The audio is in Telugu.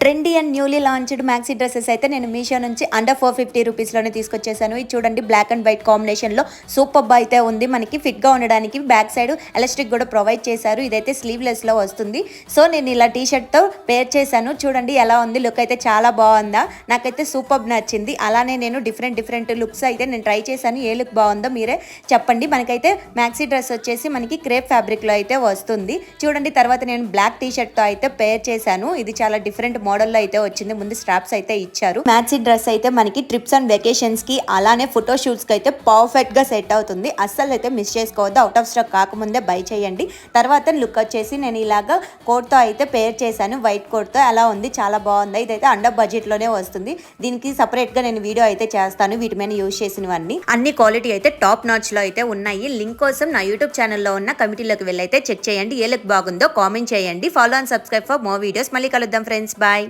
Trendy and newly launched maxi dresses అయితే నేను మీషో నుంచి అండర్ 450 రూపీస్లోనే తీసుకొచ్చేసాను. ఇది చూడండి, బ్లాక్ అండ్ వైట్ కాంబినేషన్లో సూపర్బ్ అయితే ఉంది. మనకి ఫిట్గా ఉండడానికి బ్యాక్ సైడ్ ఎలాస్టిక్ కూడా ప్రొవైడ్ చేశారు. ఇదైతే స్లీవ్లెస్లో వస్తుంది. సో నేను ఇలా టీషర్ట్తో పేర్ చేశాను. చూడండి ఎలా ఉంది, లుక్ అయితే చాలా బాగుందా. నాకైతే సూపర్బ్ నచ్చింది. అలానే నేను డిఫరెంట్ లుక్స్ అయితే నేను ట్రై చేశాను. ఏ లుక్ బాగుందో మీరే చెప్పండి. మనకైతే మ్యాక్సీ డ్రెస్ వచ్చేసి మనకి క్రేప్ ఫ్యాబ్రిక్లో అయితే వస్తుంది. చూడండి, తర్వాత నేను బ్లాక్ టీషర్ట్తో అయితే పేర్ చేశాను. ఇది చాలా డిఫరెంట్ మోడల్లో అయితే వచ్చింది. ముందు స్ట్రాప్స్ అయితే ఇచ్చారు. మ్యాక్సీ డ్రెస్ అయితే మనకి ట్రిప్స్ అండ్ వెకేషన్స్ కి అలానే ఫోటో షూట్స్ కి అయితే పర్ఫెక్ట్ గా సెట్ అవుతుంది. అస్సలు అయితే మిస్ చేసుకోవద్దు. అవుట్ ఆఫ్ స్టాక్ కాకముందే బై చేయండి. తర్వాత లుక్ వచ్చేసి నేను ఇలాగా కోట్ తో అయితే పేర్ చేశాను. వైట్ కోట్ తో అలా ఉంది, చాలా బాగుంది. ఇదైతే అండర్ బడ్జెట్ లోనే వస్తుంది. దీనికి సపరేట్ గా నేను వీడియో అయితే చేస్తాను. వీటి మీద యూజ్ చేసినవన్నీ అన్ని క్వాలిటీ అయితే టాప్ నాచ్ లో అయితే ఉన్నాయి. లింక్ కోసం నా యూట్యూబ్ ఛానల్లో ఉన్న కమిటీలోకి వెళ్ళి అయితే చెక్ చేయండి. ఏ లుక్ బాగుందో కామెంట్ చేయండి. Follow and subscribe for more videos. మళ్ళీ కలుద్దాం ఫ్రెండ్స్. బాయ్.